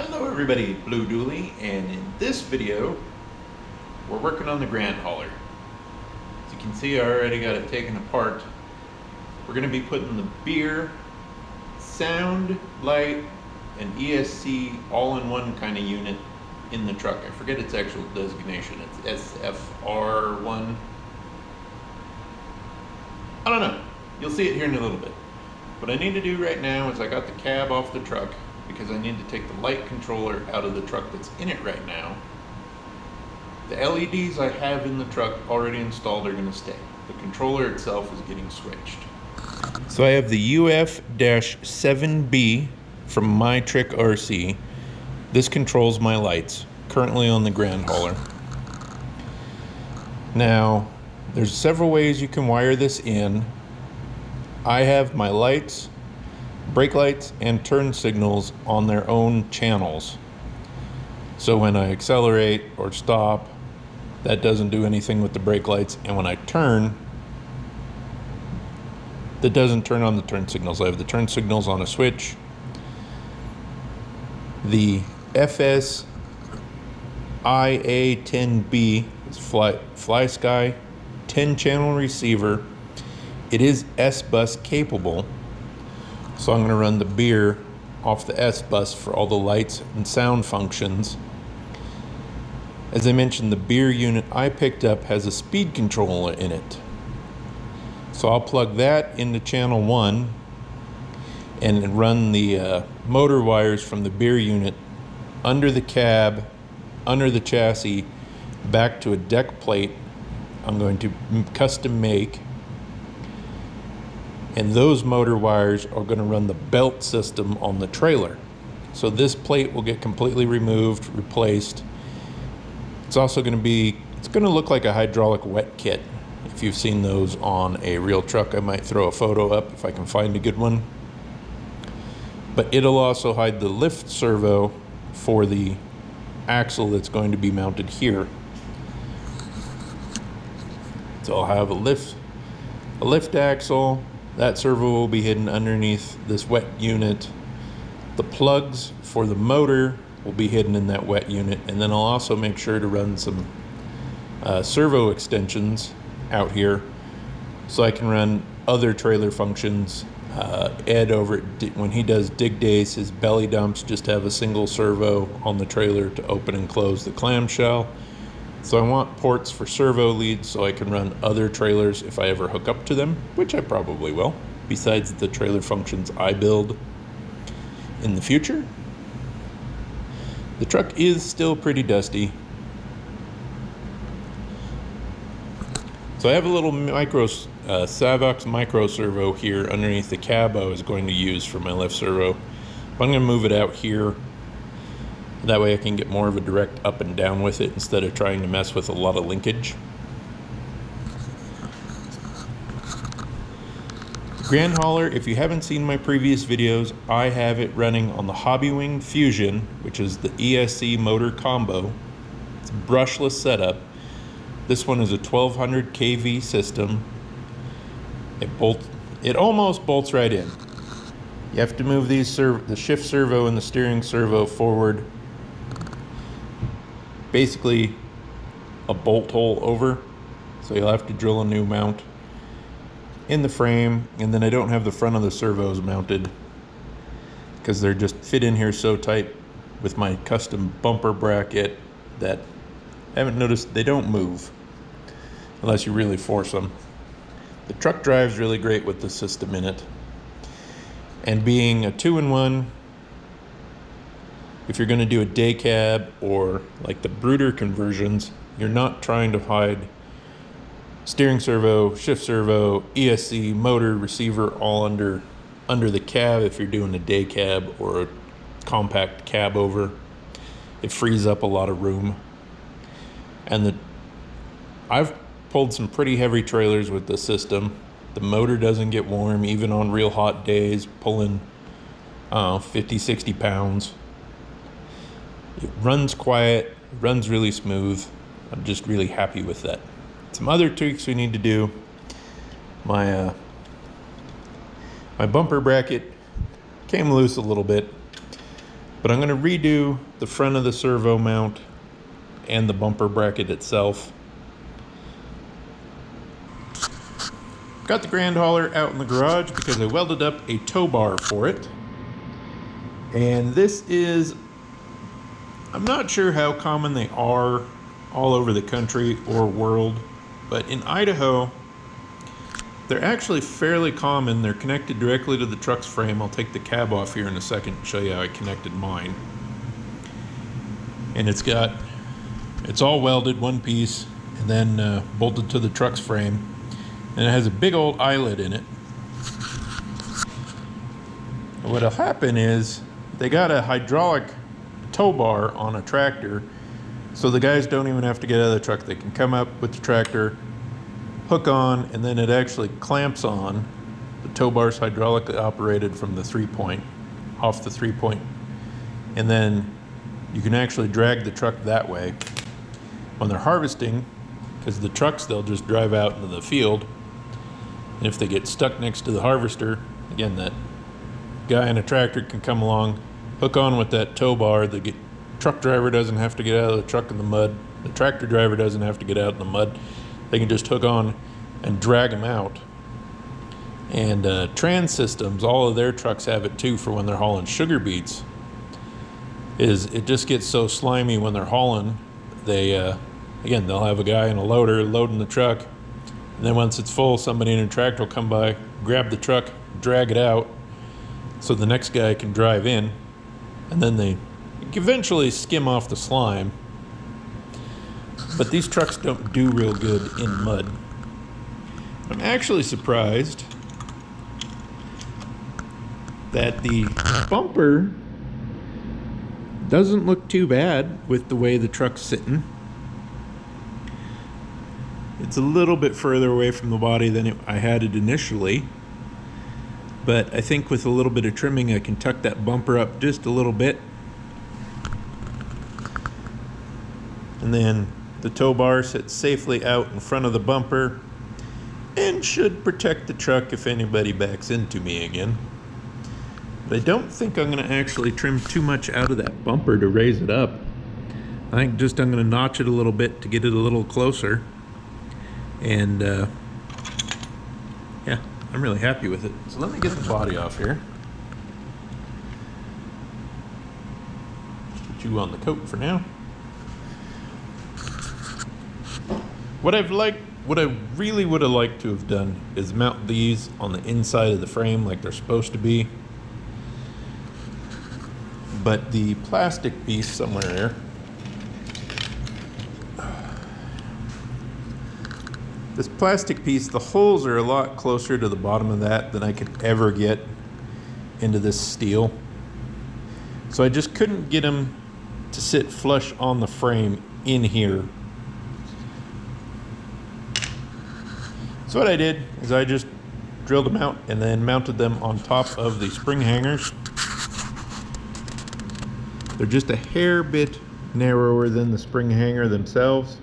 Hello everybody, Blue Dooley, and in this video we're working on the grand hauler. As you can see, I already got it taken apart. We're going to be putting the beer, sound, light, and ESC all-in-one kind of unit in the truck. I forget its actual designation. It's SFR1. I don't know. You'll see it here in a little bit. What I need to do right now is I got the cab off the truck because I need to take the light controller out of the truck that's in it right now. The LEDs I have in the truck already installed are going to stay. The controller itself is getting switched. So I have the UF-7B from My Trick RC. This controls my lights, currently on the grand hauler. Now, there's several ways you can wire this in. I have my lights, brake lights, and turn signals on their own channels. So when I accelerate or stop, that doesn't do anything with the brake lights, and when I turn, that doesn't turn on the turn signals. I have the turn signals on a switch. The FS-IA-10B is FlySky 10-channel receiver. It is S-bus capable, so I'm going to run the beer off the S-bus for all the lights and sound functions. As I mentioned, the beer unit I picked up has a speed controller in it. So I'll plug that into channel 1 and run the motor wires from the beer unit under the cab, under the chassis, back to a deck plate I'm going to custom make. And those motor wires are going to run the belt system on the trailer. So this plate will get completely removed, replaced. It's also going to be, it's going to look like a hydraulic wet kit. If you've seen those on a real truck, I might throw a photo up if I can find a good one. But it'll also hide the lift servo for the axle that's going to be mounted here. So I'll have a lift axle. That servo will be hidden underneath this wet unit. The plugs for the motor will be hidden in that wet unit, and then I'll also make sure to run some servo extensions out here so I can run other trailer functions. Ed over when he does dig days, his belly dumps just have a single servo on the trailer to open and close the clamshell. So I want ports for servo leads so I can run other trailers if I ever hook up to them, which I probably will, besides the trailer functions I build in the future. The truck is still pretty dusty. So I have a little Savox micro servo here underneath the cab I was going to use for my left servo. But I'm going to move it out here. That way I can get more of a direct up and down with it instead of trying to mess with a lot of linkage. Grand hauler, if you haven't seen my previous videos, I have it running on the Hobbywing Fusion, which is the ESC motor combo. It's a brushless setup. This one is a 1200 kV system. It almost bolts right in. You have to move these the shift servo and the steering servo forward, basically a bolt hole over, so you'll have to drill a new mount in the frame. And then I don't have the front of the servos mounted because they're just fit in here so tight with my custom bumper bracket that I haven't noticed they don't move unless you really force them. The truck drives really great with the system in it, and being a 2-in-1, if you're going to do a day cab or like the Brooder conversions, you're not trying to hide steering servo, shift servo, ESC, motor, receiver all under the cab. If you're doing a day cab or a compact cab over, it frees up a lot of room. And I've pulled some pretty heavy trailers with the system. The motor doesn't get warm even on real hot days, pulling 50, 60 pounds. It runs quiet, runs really smooth. I'm just really happy with that. Some other tweaks we need to do. My bumper bracket came loose a little bit. But I'm going to redo the front of the servo mount and the bumper bracket itself. Got the grand hauler out in the garage because I welded up a tow bar for it. And this is, I'm not sure how common they are all over the country or world, but in Idaho, they're actually fairly common. They're connected directly to the truck's frame. I'll take the cab off here in a second and show you how I connected mine. And it's all welded one piece and then bolted to the truck's frame. And it has a big old eyelet in it. And what'll happen is they got a hydraulic tow bar on a tractor, so the guys don't even have to get out of the truck. They can come up with the tractor, hook on, and then it actually clamps on. The tow bar's hydraulically operated from the 3-point, off the 3-point, and then you can actually drag the truck that way. When they're harvesting, because the trucks, they'll just drive out into the field, and if they get stuck next to the harvester, again, that guy in a tractor can come along, hook on with that tow bar. The truck driver doesn't have to get out of the truck in the mud. The tractor driver doesn't have to get out in the mud. They can just hook on and drag them out. And Trans Systems, all of their trucks have it too for when they're hauling sugar beets. It just gets so slimy when they're hauling. Again, they'll have a guy in a loader loading the truck, and then once it's full, somebody in a tractor will come by, grab the truck, drag it out, so the next guy can drive in, and then they eventually skim off the slime. But these trucks don't do real good in mud. I'm actually surprised that the bumper doesn't look too bad with the way the truck's sitting. It's a little bit further away from the body than I had it initially, but I think with a little bit of trimming I can tuck that bumper up just a little bit. And then the tow bar sits safely out in front of the bumper and should protect the truck if anybody backs into me again. But I don't think I'm going to actually trim too much out of that bumper to raise it up. I think just I'm going to notch it a little bit to get it a little closer. And yeah, I'm really happy with it. So let me get the body off here. Put you on the coat for now. What I really would have liked to have done is mount these on the inside of the frame like they're supposed to be. But the plastic piece somewhere there, this plastic piece, the holes are a lot closer to the bottom of that than I could ever get into this steel. So I just couldn't get them to sit flush on the frame in here. So what I did is I just drilled them out and then mounted them on top of the spring hangers. They're just a hair bit narrower than the spring hanger themselves.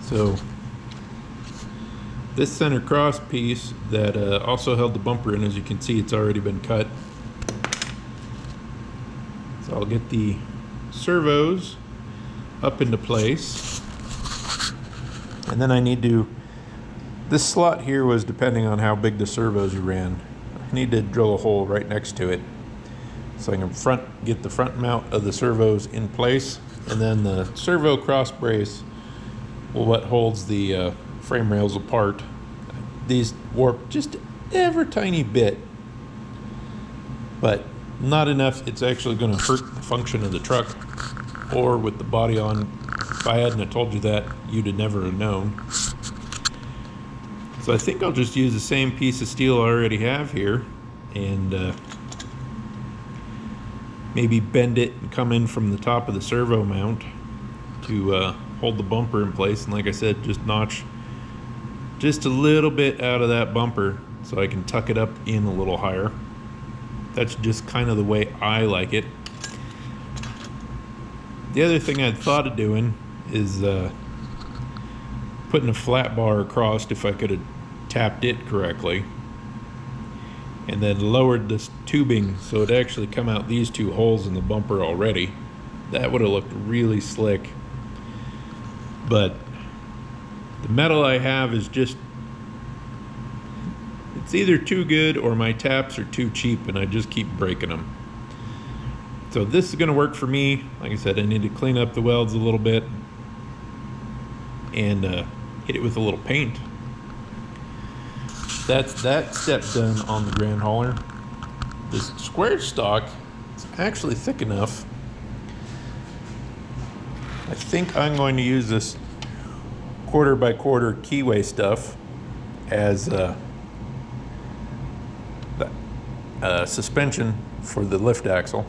So this center cross piece that also held the bumper in, as you can see, it's already been cut. So I'll get the servos up into place. And then I need to, this slot here was depending on how big the servos you ran. I need to drill a hole right next to it so I can get the front mount of the servos in place, and then the servo cross brace will what holds the frame rails apart. These warp just ever tiny bit, but not enough it's actually going to hurt the function of the truck or with the body on. If I hadn't have told you that, you'd have never have known. So I think I'll just use the same piece of steel I already have here and maybe bend it and come in from the top of the servo mount to hold the bumper in place. And like I said, just notch just a little bit out of that bumper so I can tuck it up in a little higher. That's just kind of the way I like it. The other thing I'd thought of doing is putting a flat bar across if I could have tapped it correctly. and then lowered this tubing so it actually come out these two holes in the bumper already, that would have looked really slick. But the metal I have is just, it's either too good or my taps are too cheap and I just keep breaking them. So this is going to work for me. Like I said, I need to clean up the welds a little bit and hit it with a little paint. That's that step done on the Grand Hauler. This square stock is actually thick enough. I think I'm going to use this 1/4 x 1/4 keyway stuff as suspension for the lift axle.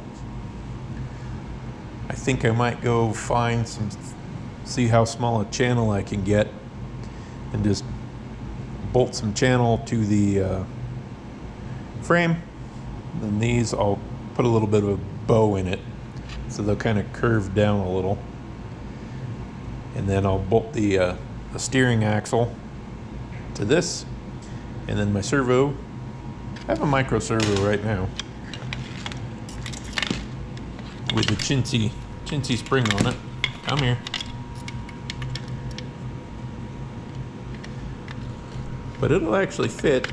I think I might go find see how small a channel I can get and just bolt some channel to the frame. Then these I'll put a little bit of a bow in it so they'll kind of curve down a little. And then I'll bolt the steering axle to this, and then my servo. I have a micro servo right now with the chintzy spring on it. Come here. But it'll actually fit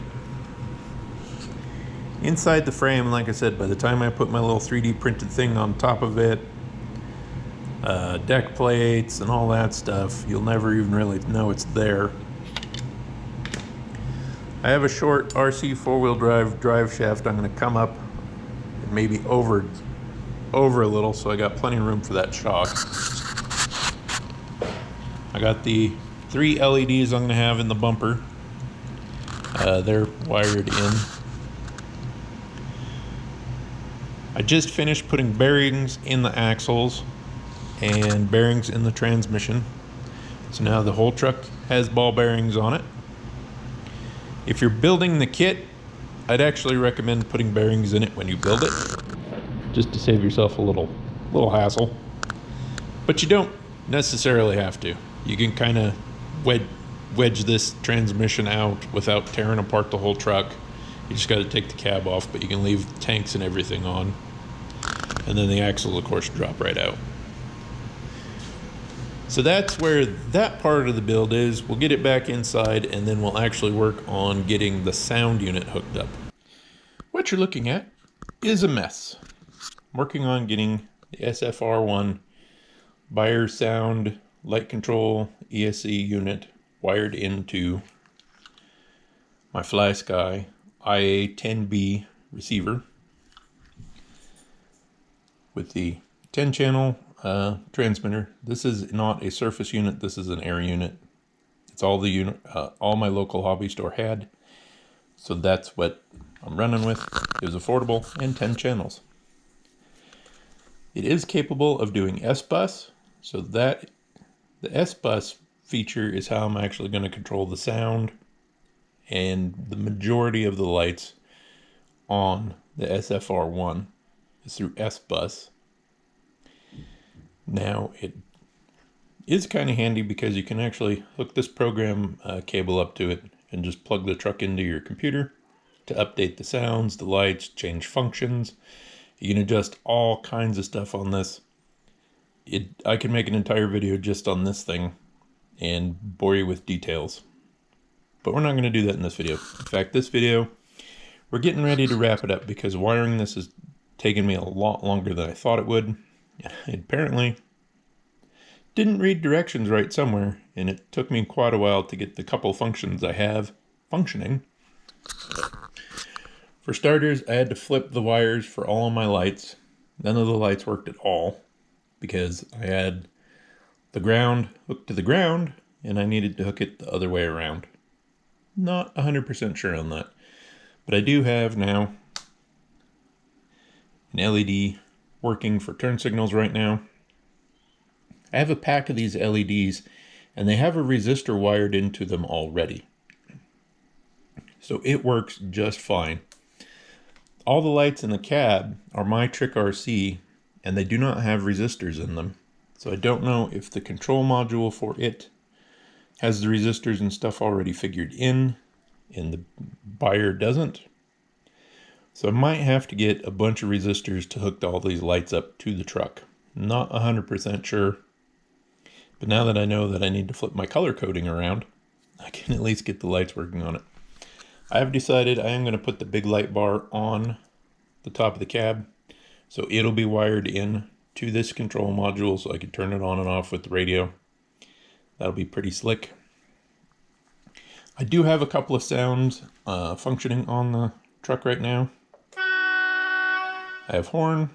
inside the frame. Like I said, by the time I put my little 3D printed thing on top of it, deck plates and all that stuff, you'll never even really know it's there. I have a short RC 4-wheel drive shaft. I'm going to come up and maybe over a little, so I got plenty of room for that shock. I got the 3 LEDs I'm going to have in the bumper. They're wired in. I just finished putting bearings in the axles and bearings in the transmission. So now the whole truck has ball bearings on it. If you're building the kit, I'd actually recommend putting bearings in it when you build it, just to save yourself a little hassle. But you don't necessarily have to. You can kind of wedge this transmission out without tearing apart the whole truck. You just got to take the cab off, but you can leave tanks and everything on. And then the axle, of course, drop right out. So that's where that part of the build is. We'll get it back inside, and then we'll actually work on getting the sound unit hooked up. What you're looking at is a mess. I'm working on getting the SFR1 Beyer sound light control ESC unit wired into my FlySky IA10B receiver with the 10 channel transmitter. This is not a surface unit, this is an air unit. It's all the unit all my local hobby store had, so that's what I'm running with. It was affordable and 10 channels. It is capable of doing S-Bus, so that the S-Bus feature is how I'm actually going to control the sound and the majority of the lights on the SFR1 is through S-Bus. Now it is kind of handy because you can actually hook this program cable up to it and just plug the truck into your computer to update the sounds, the lights, change functions. You can adjust all kinds of stuff on this. I can make an entire video just on this thing and bore you with details. But we're not going to do that in this video. In fact, this video, we're getting ready to wrap it up because wiring this has taken me a lot longer than I thought it would. It apparently didn't read directions right somewhere, and it took me quite a while to get the couple functions I have functioning. For starters, I had to flip the wires for all of my lights. None of the lights worked at all because I had the ground hooked to the ground and I needed to hook it the other way around. Not 100% sure on that, but I do have now an LED working for turn signals right now. I have a pack of these LEDs and they have a resistor wired into them already. So it works just fine. All the lights in the cab are my Trick RC and they do not have resistors in them. So I don't know if the control module for it has the resistors and stuff already figured in and the Beyer doesn't, So I might have to get a bunch of resistors to hook all these lights up to the truck. Not 100% sure, but now that I know that I need to flip my color coding around, I can at least get the lights working on it. I have decided I am going to put the big light bar on the top of the cab, so it'll be wired in to this control module so I can turn it on and off with the radio. That'll be pretty slick. I do have a couple of sounds functioning on the truck right now. I have horn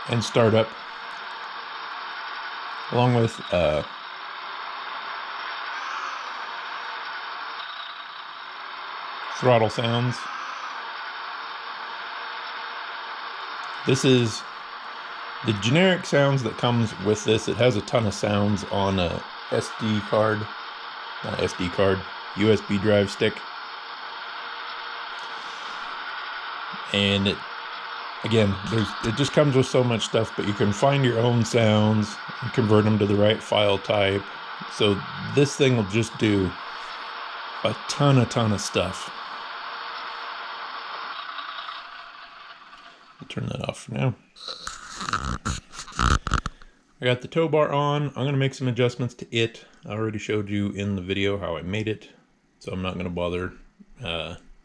and startup, along with throttle sounds. This is the generic sounds that comes with this. It has a ton of sounds on a SD card, not SD card, USB drive stick. And it just comes with so much stuff, but you can find your own sounds and convert them to the right file type. So this thing will just do a ton of stuff. I'll turn that off for now. I got the tow bar on. I'm going to make some adjustments to it. I already showed you in the video how I made it, so I'm not going to bother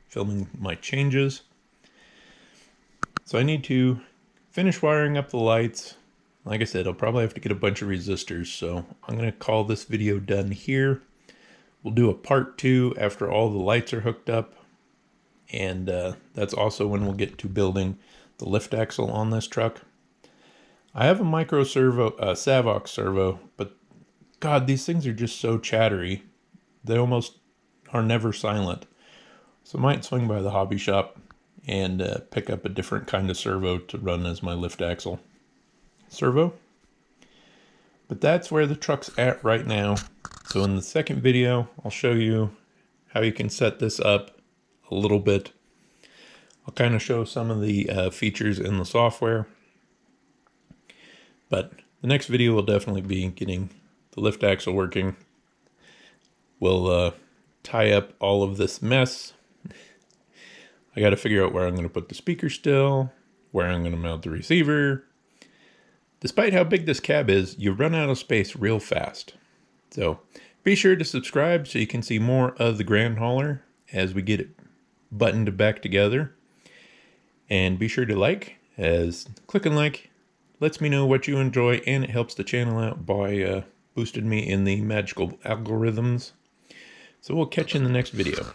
filming my changes. So I need to finish wiring up the lights. Like I said, I'll probably have to get a bunch of resistors, so I'm going to call this video done here. We'll do a part 2 after all the lights are hooked up, and that's also when we'll get to building the lift axle on this truck. I have a micro servo, Savox servo, but God, these things are just so chattery. They almost are never silent. So I might swing by the hobby shop and pick up a different kind of servo to run as my lift axle servo. But that's where the truck's at right now. So in the second video, I'll show you how you can set this up a little bit. I'll kind of show some of the features in the software. But the next video will definitely be getting the lift axle working. We'll tie up all of this mess. I got to figure out where I'm going to put the speaker still, where I'm going to mount the receiver. Despite how big this cab is, you run out of space real fast. So be sure to subscribe so you can see more of the Grand Hauler as we get it buttoned back together. And be sure to like, as clicking like lets me know what you enjoy, and it helps the channel out by boosting me in the magical algorithms. So we'll catch you in the next video.